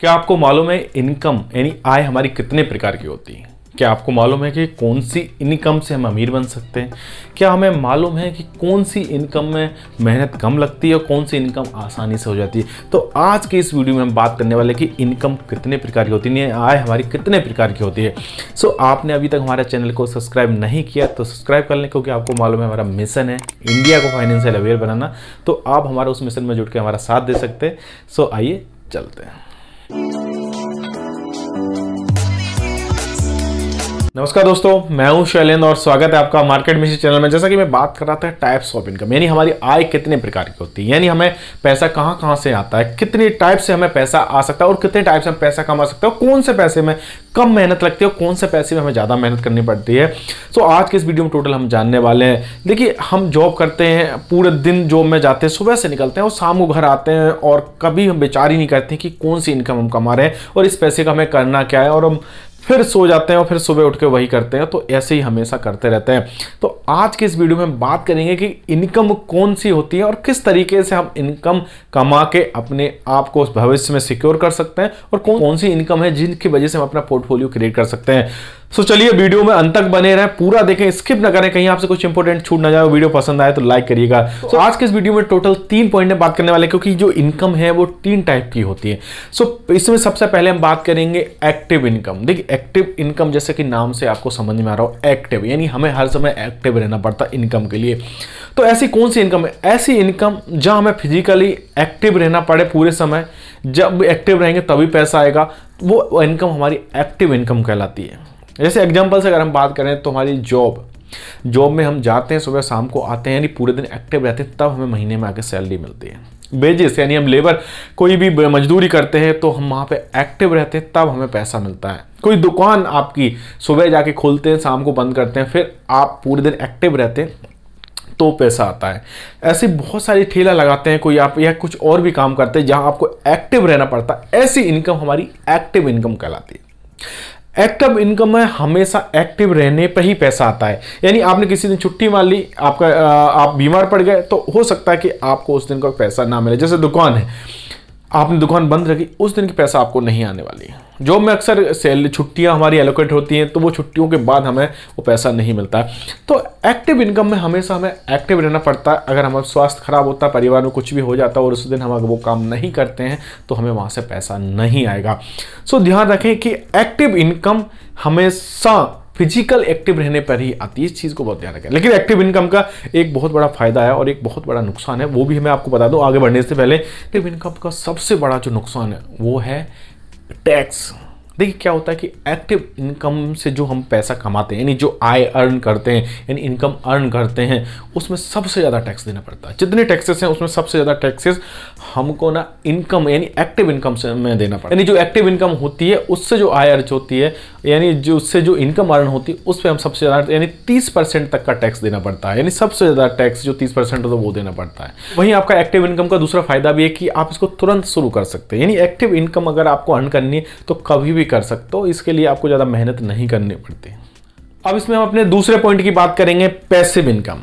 क्या आपको मालूम है इनकम यानी आय हमारी कितने प्रकार की होती है? क्या आपको मालूम है कि कौन सी इनकम से हम अमीर बन सकते हैं? क्या हमें मालूम है कि कौन सी इनकम में मेहनत कम लगती है और कौन सी इनकम आसानी से हो जाती है? तो आज के इस वीडियो में हम बात करने वाले कि इनकम कितने प्रकार की होती है, आय हमारी कितने प्रकार की होती है। आपने अभी तक हमारे चैनल को सब्सक्राइब नहीं किया तो सब्सक्राइब कर लें, क्योंकि आपको मालूम है हमारा मिशन है इंडिया को फाइनेंशियल अवेयर बनाना। तो आप हमारे उस मिशन में जुड़ के हमारा साथ दे सकते हैं। आइए चलते हैं। नमस्कार दोस्तों, मैं हूं शैलेंद्र और स्वागत है आपका मार्केट मिशन चैनल में। जैसा कि मैं बात कर रहा था टाइप्स ऑफ इनकम, यानी हमारी आय कितने प्रकार की होती है, यानी हमें पैसा कहां से आता है, कितनी टाइप से हमें पैसा आ सकता है और कितने टाइप से हम पैसा कमा सकते हैं, कौन से पैसे में कम मेहनत लगती है और कौन से पैसे में हमें ज़्यादा मेहनत करनी पड़ती है। आज के इस वीडियो में टोटल हम जानने वाले हैं। देखिए, हम जॉब करते हैं, पूरे दिन जॉब में जाते हैं, सुबह से निकलते हैं और शाम को घर आते हैं और कभी हम विचार ही नहीं करते कि कौन सी इनकम हम कमा रहे हैं और इस पैसे का हमें करना क्या है, और हम फिर सो जाते हैं और फिर सुबह उठ के वही करते हैं। तो ऐसे ही हमेशा करते रहते हैं। तो आज के इस वीडियो में बात करेंगे कि इनकम कौन सी होती है और किस तरीके से हम इनकम कमा के अपने आप को भविष्य में सिक्योर कर सकते हैं और कौन सी इनकम है जिनकी वजह से हम अपना पोर्टफोलियो क्रिएट कर सकते हैं। चलिए वीडियो में अंत तक बने रहें, पूरा देखें, स्किप ना करें, कहीं आपसे कुछ इंपॉर्टेंट छूट ना जाए। वीडियो पसंद आए तो लाइक करिएगा। आज के इस वीडियो में टोटल 3 पॉइंट में बात करने वाले, क्योंकि जो इनकम है वो 3 टाइप की होती है। इसमें सबसे पहले हम बात करेंगे एक्टिव इनकम। देखिए, एक्टिव इनकम जैसे कि नाम से आपको समझ में आ रहा हो, एक्टिव यानी हमें हर समय एक्टिव रहना पड़ता है इनकम के लिए। तो ऐसी कौन सी इनकम है? ऐसी इनकम जहां हमें फिजिकली एक्टिव रहना पड़े पूरे समय, जब एक्टिव रहेंगे तभी पैसा आएगा, वो इनकम हमारी एक्टिव इनकम कहलाती है। जैसे एग्जांपल से अगर हम बात करें तो हमारी जॉब में हम जाते हैं, सुबह शाम को आते हैं, यानी पूरे दिन एक्टिव रहते हैं, तब हमें महीने में आके सैलरी मिलती है। बेजिस यानी हम लेबर कोई भी मजदूरी करते हैं तो हम वहाँ पे एक्टिव रहते हैं, तब हमें पैसा मिलता है। कोई दुकान आपकी सुबह जाके खोलते हैं, शाम को बंद करते हैं, फिर आप पूरे दिन एक्टिव रहते हैं तो पैसा आता है। ऐसे बहुत सारी ठेला लगाते हैं कोई आप, या कुछ और भी काम करते हैं जहां आपको एक्टिव रहना पड़ता है, ऐसी इनकम हमारी एक्टिव इनकम कहलाती है। एक्टिव इनकम में हमेशा एक्टिव रहने पर ही पैसा आता है। यानी आपने किसी दिन छुट्टी मार ली, आप बीमार पड़ गए, तो हो सकता है कि आपको उस दिन का पैसा ना मिले। जैसे दुकान है, आपने दुकान बंद रखी, उस दिन की पैसा आपको नहीं आने वाली है। जॉब में अक्सर छुट्टियां हमारी एलोकेट होती हैं, तो वो छुट्टियों के बाद हमें वो पैसा नहीं मिलता है। तो एक्टिव इनकम में हमेशा हमें एक्टिव रहना पड़ता है। अगर हमारा स्वास्थ्य खराब होता है, परिवार में कुछ भी हो जाता है और उस दिन हम अगर वो काम नहीं करते हैं तो हमें वहाँ से पैसा नहीं आएगा। ध्यान रखें कि एक्टिव इनकम हमेशा फिजिकल एक्टिव रहने पर ही आती है। इस चीज़ को बहुत ध्यान रखें। लेकिन एक्टिव इनकम का एक बहुत बड़ा फायदा है और एक बहुत बड़ा नुकसान है, वो भी मैं आपको बता दूं आगे बढ़ने से पहले। एक्टिव इनकम का सबसे बड़ा जो नुकसान है वो है टैक्स। देखिए, क्या होता है कि एक्टिव इनकम से जो हम पैसा कमाते हैं, यानी जो आय अर्न करते हैं, यानी इनकम अर्न करते हैं, उसमें सबसे ज़्यादा टैक्स देना पड़ता है। जितने टैक्सेस हैं उसमें सबसे ज़्यादा टैक्सेस हमको ना इनकम यानी एक्टिव इनकम से में देना पड़ता है। यानी जो एक्टिव इनकम होती है उससे जो आय अर्ज होती है, यानी जो उससे जो इनकम अर्न होती है, उस पर हम सबसे ज़्यादा यानी 30% तक का टैक्स देना पड़ता है। यानी सबसे ज़्यादा टैक्स जो 30% होता है वो देना पड़ता है। वहीं आपका एक्टिव इनकम का दूसरा फायदा भी है कि आप इसको तुरंत शुरू कर सकते हैं। यानी एक्टिव इनकम अगर आपको अर्न करनी है तो कभी भी कर सकते हो, इसके लिए आपको ज़्यादा मेहनत नहीं करनी पड़ती। अब इसमें हम अपने दूसरे पॉइंट की बात करेंगे, पैसिव इनकम।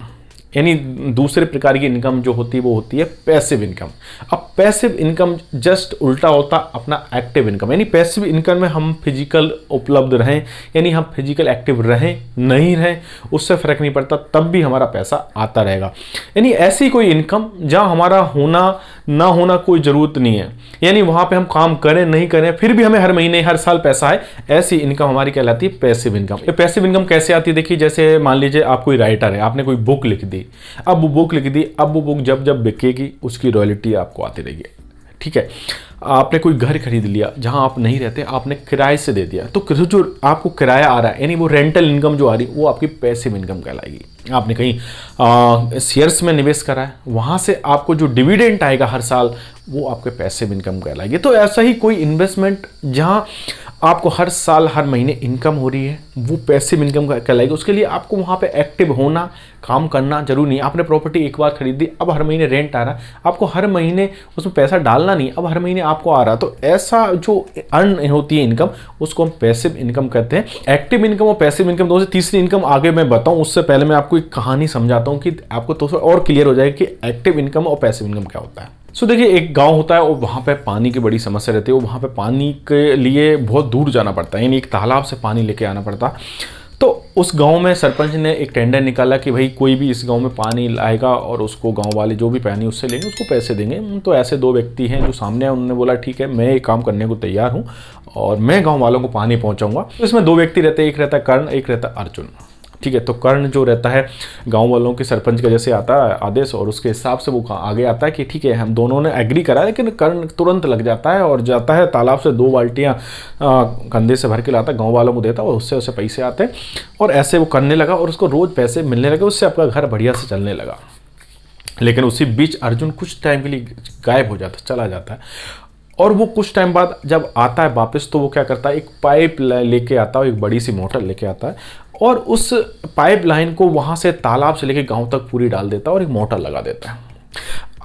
यानी दूसरे प्रकार की इनकम जो होती है वो होती है पैसिव इनकम। अब पैसिव इनकम जस्ट उल्टा होता अपना एक्टिव इनकम। यानी पैसिव इनकम में हम फिजिकल उपलब्ध रहें, यानी हम फिजिकल एक्टिव रहें नहीं रहें उससे फर्क नहीं पड़ता, तब भी हमारा पैसा आता रहेगा। यानी ऐसी कोई इनकम जहां हमारा होना ना होना कोई ज़रूरत नहीं है, यानी वहां पे हम काम करें नहीं करें फिर भी हमें हर महीने हर साल पैसा है, ऐसी इनकम हमारी कहलाती है पैसिव इनकम। ये पैसिव इनकम कैसे आती है? देखिए, जैसे मान लीजिए आप कोई राइटर है, आपने कोई बुक लिख दी, अब वो बुक लिख दी, अब वो बुक जब जब बिकेगी उसकी रॉयल्टी आपको आती रहेगी। ठीक है, आपने कोई घर खरीद लिया जहां आप नहीं रहते, आपने किराए से दे दिया, तो जो आपको किराया आ रहा है यानी वो रेंटल इनकम जो आ रही है वो आपकी पैसिव इनकम कहलाएगी। आपने कहीं शेयर्स में निवेश करा है, वहां से आपको जो डिविडेंड आएगा हर साल वो आपके पैसिव इनकम कहलाएगी। तो ऐसा ही कोई इन्वेस्टमेंट जहां आपको हर साल हर महीने इनकम हो रही है वो पैसिव इनकम कहलाएगी। उसके लिए आपको वहाँ पे एक्टिव होना, काम करना जरूरी नहीं। आपने प्रॉपर्टी एक बार खरीदी, अब हर महीने रेंट आ रहा है, आपको हर महीने उसमें पैसा डालना नहीं, अब हर महीने आपको आ रहा। तो ऐसा जो अर्न होती है इनकम उसको हम पैसिव इनकम कहते हैं। एक्टिव इनकम और पैसिव इनकम दोनों से तीसरी इनकम आगे मैं बताऊँ, उससे पहले मैं आपको एक कहानी समझाता हूँ कि आपको तो और क्लियर हो जाएगा कि एक्टिव इनकम और पैसिव इनकम क्या होता है। देखिए, एक गांव होता है और वहाँ पे पानी की बड़ी समस्या रहती है। वहाँ पे पानी के लिए बहुत दूर जाना पड़ता है, यानी एक तालाब से पानी लेके आना पड़ता है। तो उस गांव में सरपंच ने एक टेंडर निकाला कि भाई कोई भी इस गांव में पानी लाएगा और उसको गांव वाले जो भी पानी उससे लेंगे उसको पैसे देंगे। तो ऐसे 2 व्यक्ति हैं जो सामने हैं, उन्होंने बोला ठीक है, मैं ये काम करने को तैयार हूँ और मैं गाँव वालों को पानी पहुँचाऊँगा। तो इसमें 2 व्यक्ति रहते हैं, एक रहता है कर्ण, एक रहता है अर्जुन। ठीक है, तो कर्ण जो रहता है गांव वालों के सरपंच का जैसे आता है आदेश और उसके हिसाब से वो आगे आता है कि ठीक है हम दोनों ने एग्री करा, लेकिन कर्ण तुरंत लग जाता है और जाता है तालाब से 2 बाल्टियां कंधे से भर के लाता है, गांव वालों को देता है और उससे उसे पैसे आते हैं और ऐसे वो करने लगा और उसको रोज पैसे मिलने लगे, उससे आपका घर बढ़िया से चलने लगा। लेकिन उसी बीच अर्जुन कुछ टाइम के लिए गायब हो जाता, चला जाता है और वो कुछ टाइम बाद जब आता है वापस तो वो क्या करता है, एक पाइप लेके आता है, एक बड़ी सी मोटर लेके आता है और उस पाइप लाइन को वहाँ से तालाब से लेके गांव तक पूरी डाल देता है और एक मोटर लगा देता है।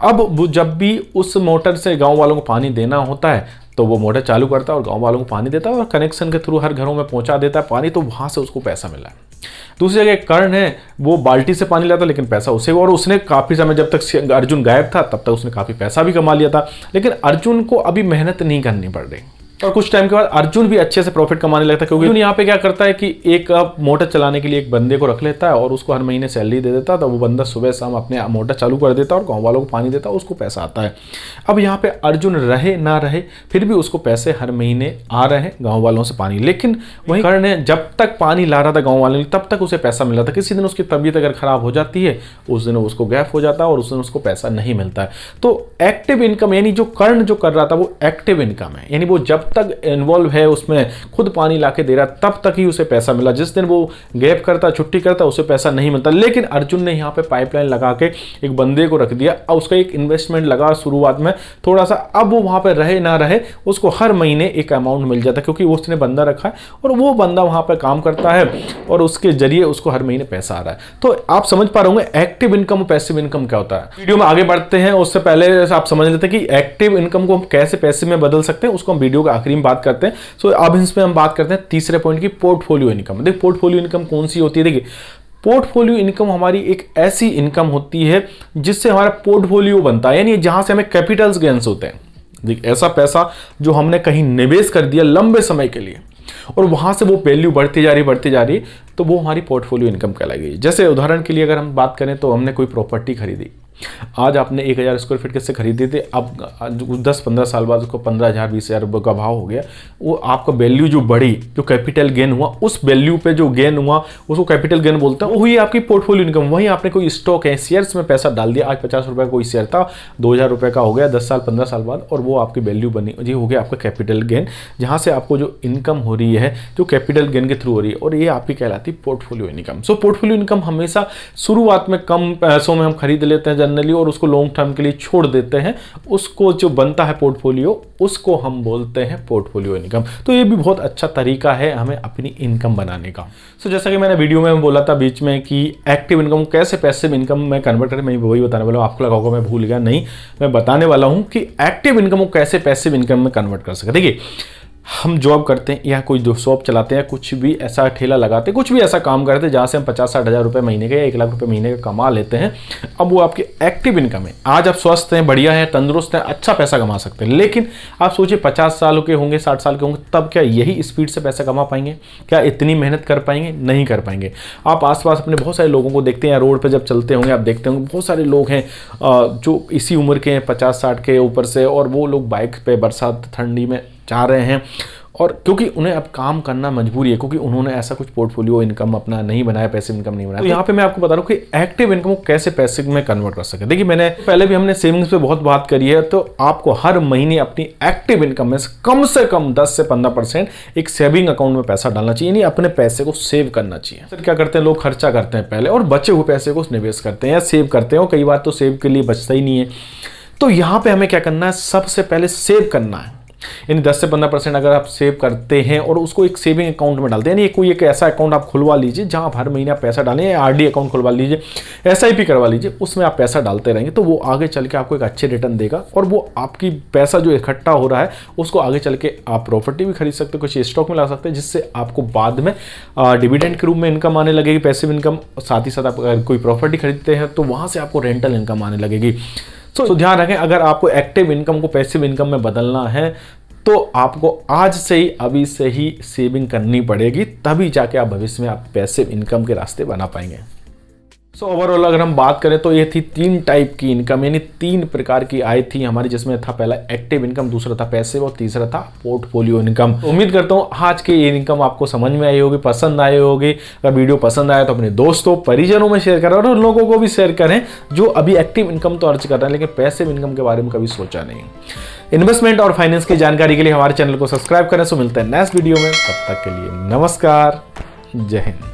अब वो जब भी उस मोटर से गांव वालों को पानी देना होता है तो वो मोटर चालू करता है और गांव वालों को पानी देता है और कनेक्शन के थ्रू हर घरों में पहुंचा देता है पानी, तो वहाँ से उसको पैसा मिला है। दूसरी जगह कर्ण है, वो बाल्टी से पानी लाता लेकिन पैसा उसे, और उसने काफ़ी समय जब तक अर्जुन गायब था तब तक उसने काफ़ी पैसा भी कमा लिया था, लेकिन अर्जुन को अभी मेहनत नहीं करनी पड़ रही। और कुछ टाइम के बाद अर्जुन भी अच्छे से प्रॉफिट कमाने लगता है, क्योंकि अर्जुन यहाँ पे क्या करता है कि एक मोटर चलाने के लिए एक बंदे को रख लेता है और उसको हर महीने सैलरी दे देता है, तो वो बंदा सुबह शाम अपने मोटर चालू कर देता है और गांव वालों को पानी देता है, उसको पैसा आता है। अब यहाँ पे अर्जुन रहे ना रहे फिर भी उसको पैसे हर महीने आ रहे हैं गाँव वालों से पानी, लेकिन वही कर्ण जब तक पानी ला रहा था गाँव वालों तब तक उसे पैसा मिल रहा था। किसी दिन उसकी तबीयत अगर खराब हो जाती है उस दिन उसको गैप हो जाता है और उस दिन उसको पैसा नहीं मिलता है। तो एक्टिव इनकम यानी जो कर्ण जो कर रहा था वो एक्टिव इनकम है, यानी वो जब तक इन्वॉल्व है उसमें खुद पानी लाके दे रहा तब तक ही उसे पैसा मिला। जिस दिन वो गैप करता छुट्टी करता उसे पैसा नहीं मिलता। लेकिन अर्जुन ने यहाँ पे पाइपलाइन लगा के एक बंदे को रख दिया और उसका एक इन्वेस्टमेंट लगा शुरुआत में थोड़ा सा, अब वो वहाँ पे रहे ना रहे उसको हर महीने एक अमाउंट मिल जाता क्योंकि उसने बंदा रखा है और वो बंदा वहाँ पे काम करता है और उसके जरिए उसको हर महीने पैसा आ रहा है। तो आप समझ पा रहे होंगे एक्टिव इनकम और पैसिव इनकम क्या होता है। वीडियो में आगे बढ़ते हैं उससे पहले आप समझ लेते हैं कि एक्टिव इनकम को हम कैसे पैसे में बदल सकते हैं, उसको हम वीडियो के आखिरी में बात करते हैं। सो अब इसमें हम बात करते हैं तीसरे पॉइंट की, पोर्टफोलियो इनकम। देखिए पोर्टफोलियो इनकम कौन सी होती है, देखिए पोर्टफोलियो इनकम हमारी एक ऐसी इनकम होती है जिससे हमारा पोर्टफोलियो बनता है, यानी जहां से हमें कैपिटल्स गेन्स होते हैं। देखिए ऐसा पैसा जो हमने कहीं निवेश कर दिया लंबे समय के लिए और वहां से वो वैल्यू बढ़ती जा रही है तो वो हमारी पोर्टफोलियो इनकम कहलाएगी। जैसे उदाहरण के लिए अगर हम बात करें तो हमने कोई प्रॉपर्टी खरीदी, आज आपने 1000 स्क्वायर फीट किससे खरीदी थी, अब 10-15 साल बाद उसको 15,000 20,000 रुपये का भाव हो गया, वो आपका वैल्यू जो बढ़ी, जो कैपिटल गेन हुआ उस वैल्यू पे जो गेन हुआ उसको कैपिटल गेन बोलते हैं, वो हुई आपकी पोर्टफोलियो इनकम। वहीं आपने कोई स्टॉक है शेयर्स में पैसा डाल दिया, आज 50 रुपये का कोई शेयर था 2000 रुपये का हो गया 10 साल 15 साल बाद और वो आपकी वैल्यू बनी, जी हो गया आपका कैपिटल गेन, जहाँ से आपको जो इनकम हो रही है जो कैपिटल गेन के थ्रू हो रही है और ये आपकी कहलाती है पोर्टफोलियो इनकम। सो पोर्टफोलियो इनकम हमेशा शुरुआत में कम पैसों में हम खरीद लेते हैं जनरली और उसको लॉन्ग टर्म के लिए छोड़ देते हैं, उसको जो बनता है पोर्टफोलियो उसको हम बोलते हैं पोर्टफोलियो इनकम। तो ये भी बहुत अच्छा तरीका है हमें अपनी इनकम बनाने का। सो जैसा कि मैंने वीडियो में बोला था बीच में कि एक्टिव इनकम कैसे पैसिव इनकम में कन्वर्ट करें, मैं वही बताने वाला हूँ। आपको लगा होगा मैं भूल गया, नहीं मैं बताने वाला हूँ कि एक्टिव इनकम को कैसे पैसिव इनकम में कन्वर्ट कर सके। देखिए हम जॉब करते हैं या कोई जो शॉप चलाते हैं, कुछ भी ऐसा ठेला लगाते हैं, कुछ भी ऐसा काम करते हैं जहाँ से हम 50-60 हज़ार रुपये महीने के या 1 लाख रुपये महीने का कमा लेते हैं। अब वो आपकी एक्टिव इनकम है। आज आप स्वस्थ हैं, बढ़िया हैं, तंदुरुस्त हैं, अच्छा पैसा कमा सकते हैं। लेकिन आप सोचिए 50 साल के होंगे, 60 साल के होंगे, तब क्या यही स्पीड से पैसा कमा पाएंगे? क्या इतनी मेहनत कर पाएंगे? नहीं कर पाएंगे। आप आसपास अपने बहुत सारे लोगों को देखते हैं, रोड पर जब चलते होंगे आप देखते होंगे बहुत सारे लोग हैं जो इसी उम्र के हैं 50-60 के ऊपर से, और वो लोग बाइक पे बरसात ठंडी में जा रहे हैं और क्योंकि उन्हें अब काम करना मजबूरी है, क्योंकि उन्होंने ऐसा कुछ पोर्टफोलियो इनकम अपना नहीं बनाया, पैसिव इनकम नहीं बनाया। तो यहाँ पे मैं आपको बता रहा हूँ कि एक्टिव इनकम को कैसे पैसिव में कन्वर्ट कर सके। देखिए मैंने पहले भी हमने सेविंग्स पे बहुत बात करी है, तो आपको हर महीने अपनी एक्टिव इनकम में से कम 10 से 15% एक सेविंग अकाउंट में पैसा डालना चाहिए, यानी अपने पैसे को सेव करना चाहिए। फिर क्या करते हैं लोग, खर्चा करते हैं पहले और बचे हुए पैसे को निवेश करते हैं या सेव करते हैं, और कई बार तो सेव के लिए बचता ही नहीं है। तो यहाँ पे हमें क्या करना है, सबसे पहले सेव करना है, यानी 10 से 15% अगर आप सेव करते हैं और उसको एक सेविंग अकाउंट में डालते हैं, यानी कोई एक ऐसा अकाउंट आप खुलवा लीजिए जहां आप हर महीना पैसा डालें, या आरडी अकाउंट खुलवा लीजिए, SIP करवा लीजिए, उसमें आप पैसा डालते रहेंगे तो वो आगे चल के आपको एक अच्छे रिटर्न देगा और वो आपकी पैसा जो इकट्ठा हो रहा है उसको आगे चल के आप प्रॉपर्टी भी खरीद सकते हो, कुछ स्टॉक में ला सकते हैं, जिससे आपको बाद में डिविडेंड के रूप में इनकम आने लगेगी, पैसिव इनकम। साथ ही साथ आप अगर कोई प्रॉपर्टी खरीदते हैं तो वहाँ से आपको रेंटल इनकम आने लगेगी। सो ध्यान रखें, अगर आपको एक्टिव इनकम को पैसिव इनकम में बदलना है तो आपको आज से ही, अभी से ही सेविंग करनी पड़ेगी, तभी जाके आप भविष्य में आप पैसिव इनकम के रास्ते बना पाएंगे। सो ओवरऑल अगर हम बात करें तो ये थी 3 टाइप की इनकम, यानी 3 प्रकार की आय थी हमारी, जिसमें था पहला एक्टिव इनकम, दूसरा था पैसिव और तीसरा था पोर्टफोलियो इनकम। तो उम्मीद करता हूँ आज की ये इनकम आपको समझ में आई होगी, पसंद आई होगी। अगर वीडियो पसंद आया तो अपने दोस्तों परिजनों में शेयर करें और उन लोगों को भी शेयर करें जो अभी एक्टिव इनकम तो अर्ज कर रहे हैं लेकिन पैसिव इनकम के बारे में कभी सोचा नहीं। इन्वेस्टमेंट और फाइनेंस की जानकारी के लिए हमारे चैनल को सब्सक्राइब करें। सो मिलते हैं नेक्स्ट वीडियो में, तब तक के लिए नमस्कार, जय हिंद।